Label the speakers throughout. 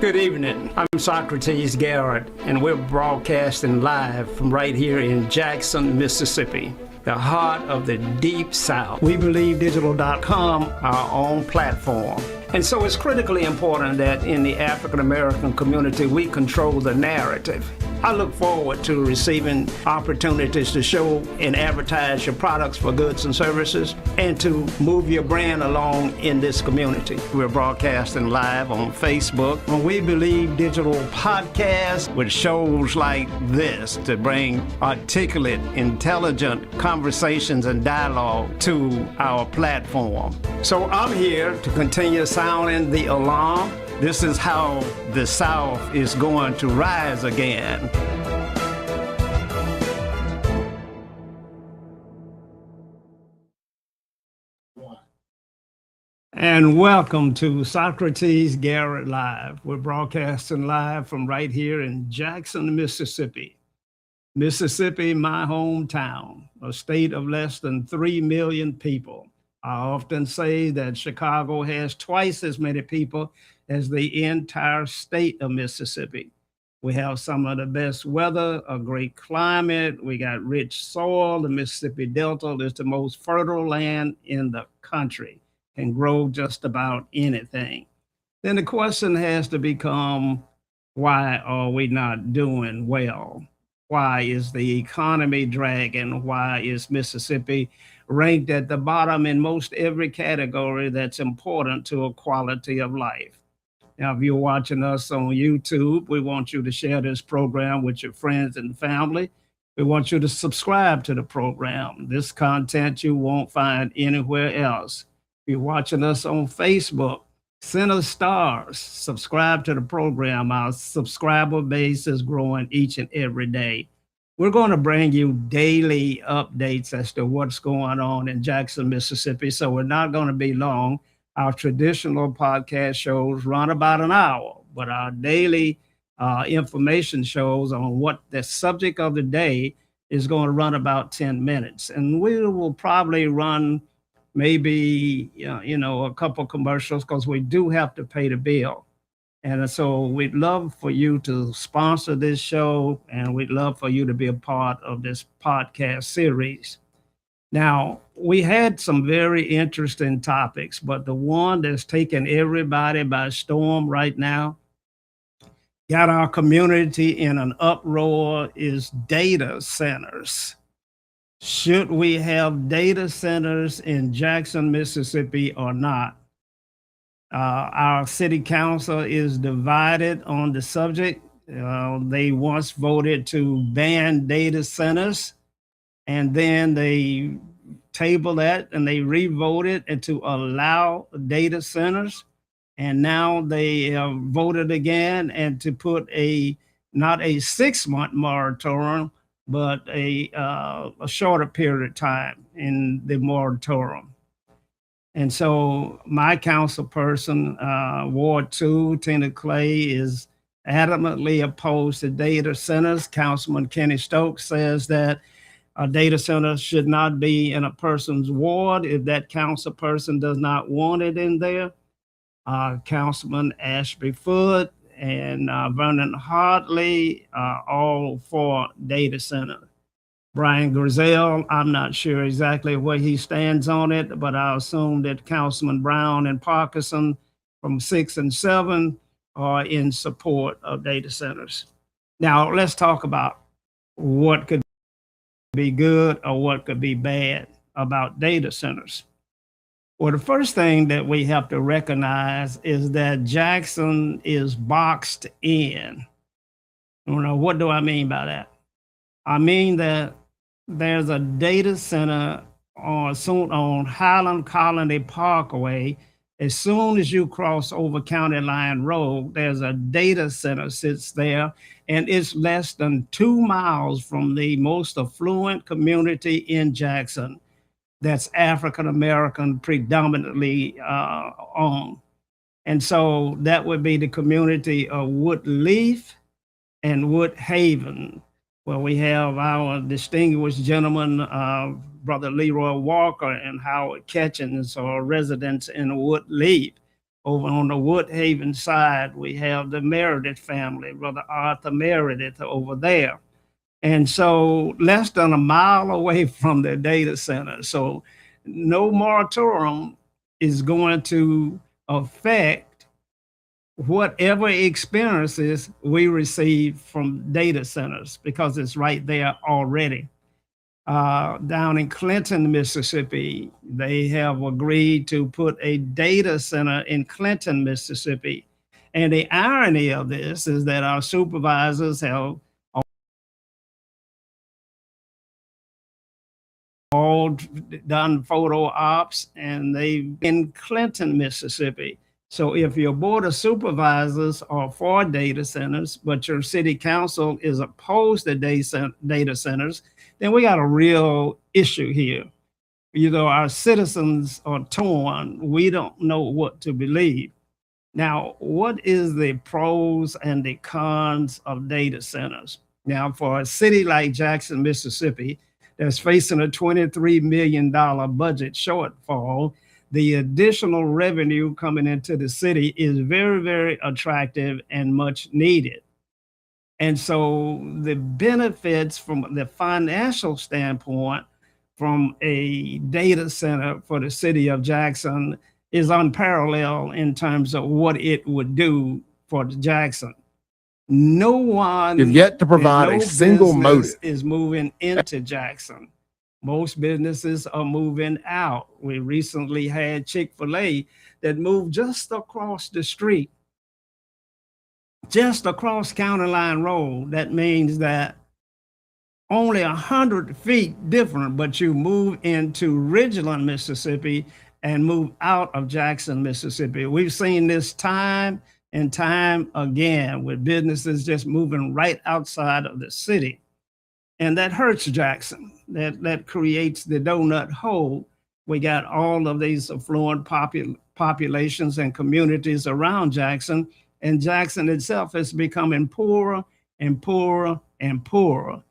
Speaker 1: Good evening. I'm Socrates Garrett, and we're broadcasting live from right here in Jackson, Mississippi, the heart of the Deep South. We believe digital.com, our own platform. And so it's critically important that in the African American community, we control the narrative. I look forward to receiving opportunities to show and advertise your products for goods and services and to move your brand along in this community. We're broadcasting live on Facebook on We Believe Digital podcast with shows like this to bring articulate, intelligent conversations and dialogue to our platform. So I'm here to continue sounding the alarm. This is how the South is going to rise again. And welcome to Socrates Garrett Live. We're broadcasting live from right here in Jackson, Mississippi. Mississippi, my hometown, a state of less than 3 million people. I often say that Chicago has twice as many people as the entire state of Mississippi. We have some of the best weather, a great climate. We got rich soil. The Mississippi Delta is the most fertile land in the country, can grow just about anything. Then the question has to become, why are we not doing well? Why is the economy dragging? Why is Mississippi ranked at the bottom in most every category that's important to a quality of life? Now, if you're watching us on YouTube, we want you to share this program with your friends and family. We want you to subscribe to the program. This content you won't find anywhere else. If you're watching us on Facebook, send us stars, subscribe to the program. Our subscriber base is growing each and every day. We're going to bring you daily updates as to what's going on in Jackson, Mississippi, so we're not going to be long. Our traditional podcast shows run about an hour, but our daily information shows on what the subject of the day is going to run about 10 minutes. And we will probably run maybe, a couple commercials because we do have to pay the bill. And so we'd love for you to sponsor this show, and we'd love for you to be a part of this podcast series. Now, we had some very interesting topics, but the one that's taken everybody by storm right now, got our community in an uproar, is data centers. Should we have data centers in Jackson, Mississippi or not? Our city council is divided on the subject. They once voted to ban data centers, and then they tabled that and they re-voted and to allow data centers. And now they have voted again and to put not a 6-month moratorium, but a shorter period of time in the moratorium. And so my council person, Ward 2, Tina Clay, is adamantly opposed to data centers. Councilman Kenny Stokes says that a data center should not be in a person's ward if that council person does not want it in there. Councilman Ashby Foote and Vernon Hartley are all for data center. Brian Grizzell, I'm not sure exactly where he stands on it, but I assume that Councilman Brown and Parkinson from 6 and 7 are in support of data centers. Now, let's talk about what could be good or what could be bad about data centers. Well, the first thing that we have to recognize is that Jackson is boxed in. What do I mean by that? I mean that there's a data center on Highland Colony Parkway. As soon as you cross over County Line Road, there's a data center sits there, and it's less than 2 miles from the most affluent community in Jackson that's African American predominantly owned. And so that would be the community of Woodleaf and Woodhaven, where we have our distinguished gentleman, Brother Leroy Walker and Howard Ketchens, are residents in Woodleaf. Over on the Woodhaven side, we have the Meredith family, Brother Arthur Meredith over there. And so less than a mile away from the data center. So no moratorium is going to affect whatever experiences we receive from data centers because it's right there already. Down in Clinton, Mississippi, they have agreed to put a data center in Clinton, Mississippi. And the irony of this is that our supervisors have all done photo ops, and they've in Clinton, Mississippi. So if your board of supervisors are for data centers, but your city council is opposed to data centers, then we got a real issue here. You know, our citizens are torn. We don't know what to believe. Now, what is the pros and the cons of data centers? Now, for a city like Jackson, Mississippi, that's facing a $23 million budget shortfall, the additional revenue coming into the city is very, very attractive and much needed. And so the benefits from the financial standpoint from a data center for the city of Jackson is unparalleled in terms of what it would do for Jackson. No one
Speaker 2: You've yet to provide
Speaker 1: no
Speaker 2: a single
Speaker 1: business
Speaker 2: motive.
Speaker 1: is moving into Jackson. Most businesses are moving out. We recently had Chick-fil-A that moved just across the street, just across County Line Road. That means that only 100 feet different, but you move into Ridgeland, Mississippi, and move out of Jackson, Mississippi. We've seen this time and time again with businesses just moving right outside of the city. And that hurts Jackson. That creates the donut hole. We got all of these affluent populations and communities around Jackson, and Jackson itself is becoming poorer and poorer and poorer.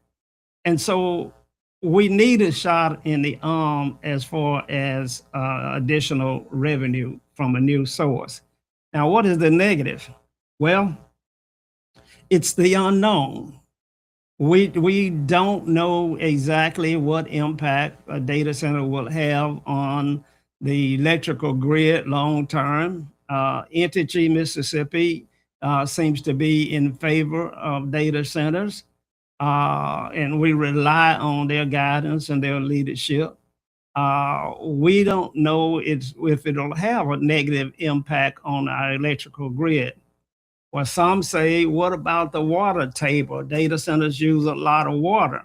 Speaker 1: And so we need a shot in the arm as far as additional revenue from a new source. Now, what is the negative? Well, it's the unknown. We don't know exactly what impact a data center will have on the electrical grid long term. Entergy, Mississippi seems to be in favor of data centers, and we rely on their guidance and their leadership. We don't know if it'll have a negative impact on our electrical grid. Well, some say, what about the water table? Data centers use a lot of water.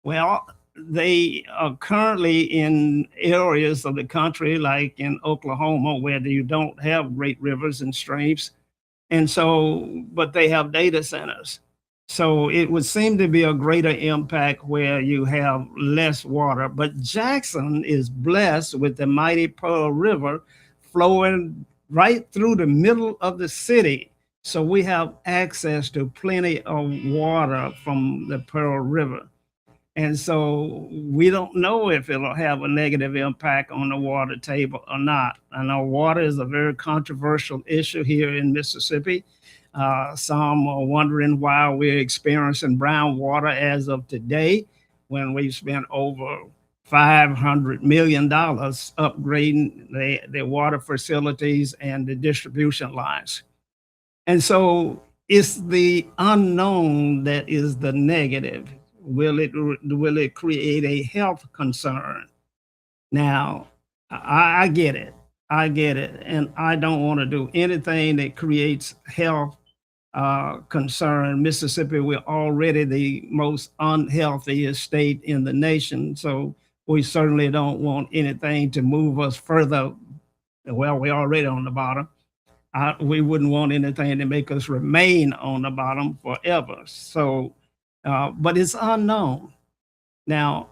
Speaker 1: Well, they are currently in areas of the country, like in Oklahoma, where you don't have great rivers and streams. And so, but they have data centers. So it would seem to be a greater impact where you have less water. But Jackson is blessed with the mighty Pearl River flowing right through the middle of the city. So we have access to plenty of water from the Pearl River. And so we don't know if it'll have a negative impact on the water table or not. I know water is a very controversial issue here in Mississippi. Some are wondering why we're experiencing brown water as of today, when we've spent over $500 million upgrading the water facilities and the distribution lines. And so it's the unknown that is the negative. Will it create a health concern? Now, I get it. And I don't want to do anything that creates health concern. Mississippi, we're already the most unhealthy state in the nation. So we certainly don't want anything to move us further. Well, we're already on the bottom. We wouldn't want anything to make us remain on the bottom forever. So, but it's unknown. Now,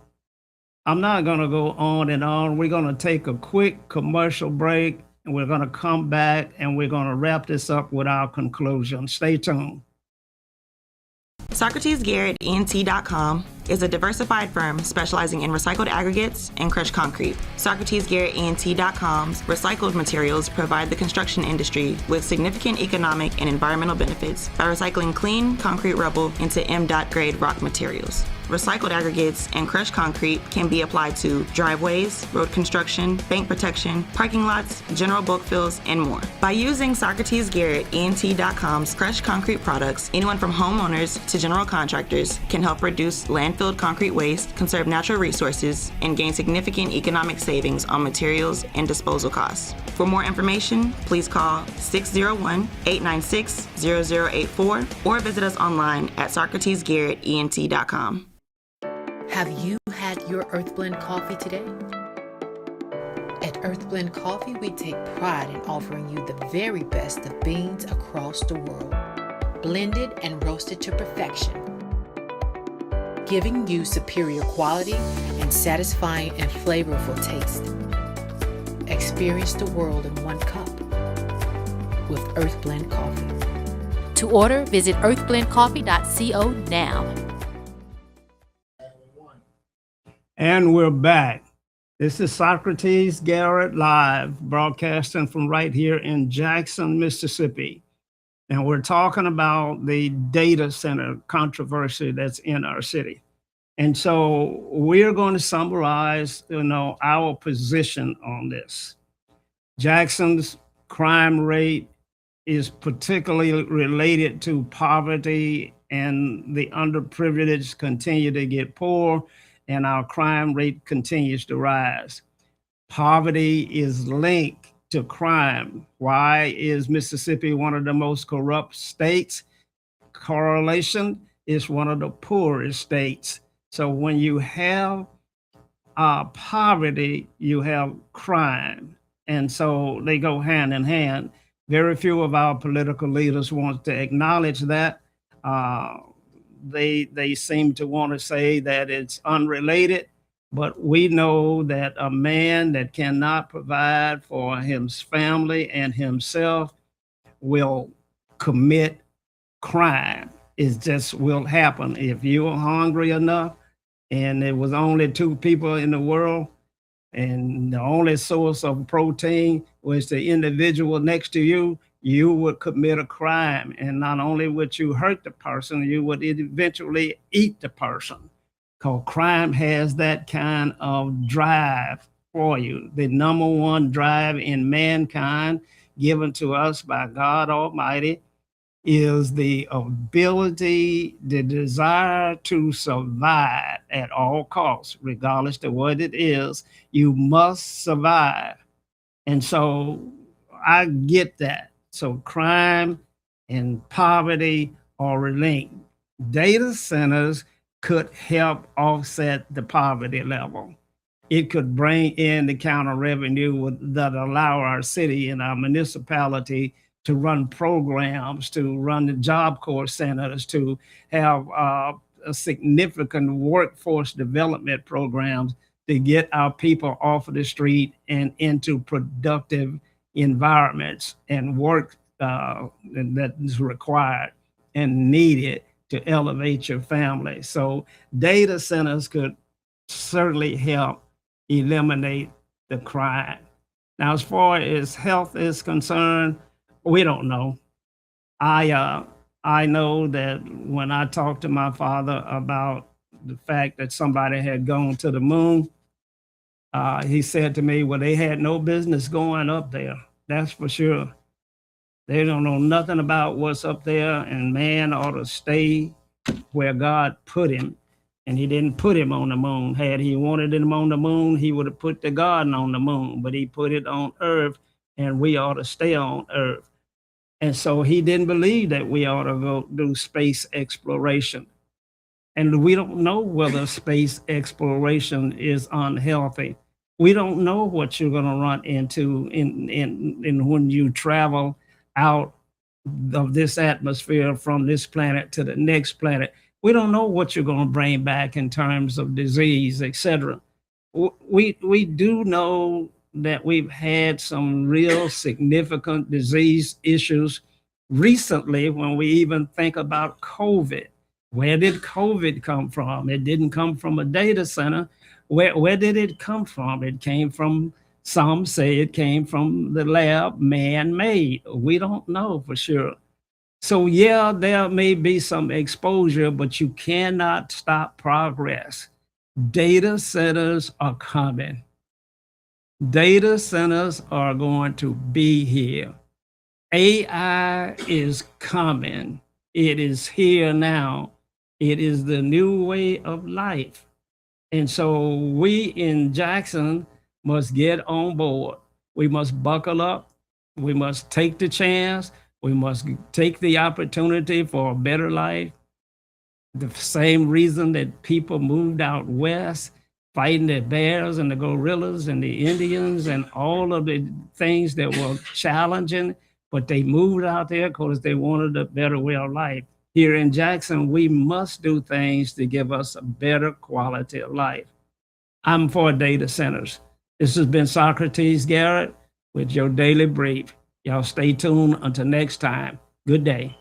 Speaker 1: I'm not going to go on and on. We're going to take a quick commercial break, and we're going to come back and we're going to wrap this up with our conclusion. Stay tuned.
Speaker 2: Socrates Garrett ENT.com is a diversified firm specializing in recycled aggregates and crushed concrete. Socrates Garrett ENT.com's recycled materials provide the construction industry with significant economic and environmental benefits by recycling clean concrete rubble into M.Dot grade rock materials. Recycled aggregates and crushed concrete can be applied to driveways, road construction, bank protection, parking lots, general bulk fills, and more. By using Socrates Garrett ENT.com's crushed concrete products, anyone from homeowners to general contractors can help reduce landfilled concrete waste, conserve natural resources, and gain significant economic savings on materials and disposal costs. For more information, please call 601-896-0084 or visit us online at SocratesGarrettENT.com.
Speaker 3: Have you had your Earthblend coffee today? At Earthblend Coffee, we take pride in offering you the very best of beans across the world, blended and roasted to perfection, giving you superior quality and satisfying and flavorful taste. Experience the world in one cup with Earthblend Coffee.
Speaker 4: To order, visit earthblendcoffee.co now.
Speaker 1: And we're back. This is Socrates Garrett Live, broadcasting from right here in Jackson, Mississippi. And we're talking about the data center controversy that's in our city. And so we're going to summarize, our position on this. Jackson's crime rate is particularly related to poverty, and the underprivileged continue to get poor, and our crime rate continues to rise. Poverty is linked to crime. Why is Mississippi one of the most corrupt states? Correlation is one of the poorest states. So when you have poverty, you have crime. And so they go hand in hand. Very few of our political leaders want to acknowledge that. They seem to want to say that it's unrelated, but we know that a man that cannot provide for his family and himself will commit crime. It just will happen. If you are hungry enough and there was only 2 people in the world and the only source of protein was the individual next to you, you would commit a crime. And not only would you hurt the person, you would eventually eat the person. Because crime has that kind of drive for you. The number one drive in mankind given to us by God Almighty is the ability, the desire to survive at all costs, regardless of what it is. You must survive. And so I get that. So crime and poverty are linked. Data centers could help offset the poverty level. It could bring in the counter revenue that allow our city and our municipality to run programs, to run the Job Corps centers, to have a significant workforce development programs to get our people off of the street and into productive environments and work that is required and needed to elevate your family. So data centers could certainly help eliminate the crime. Now, as far as health is concerned, we don't know. I know that when I talked to my father about the fact that somebody had gone to the moon, he said to me, well, they had no business going up there. That's for sure. They don't know nothing about what's up there, and man ought to stay where God put him. And he didn't put him on the moon. Had he wanted him on the moon, he would have put the garden on the moon, but he put it on earth, and we ought to stay on earth. And so he didn't believe that we ought to go do space exploration. And we don't know whether space exploration is unhealthy. We don't know what you're going to run into in when you travel out of this atmosphere from this planet to the next planet. We don't know what you're going to bring back in terms of disease, etc. We do know that we've had some real significant disease issues recently when we even think about COVID. Where did COVID come from? It didn't come from a data center. Where did it come from? It came from, some say it came from the lab, man-made. We don't know for sure. So yeah, there may be some exposure, but you cannot stop progress. Data centers are coming. Data centers are going to be here. AI is coming. It is here now. It is the new way of life. And so we in Jackson must get on board. We must buckle up. We must take the chance. We must take the opportunity for a better life. The same reason that people moved out west, fighting the bears and the gorillas and the Indians and all of the things that were challenging, but they moved out there because they wanted a better way of life. Here in Jackson, we must do things to give us a better quality of life. I'm for data centers. This has been Socrates Garrett with your daily brief. Y'all stay tuned until next time. Good day.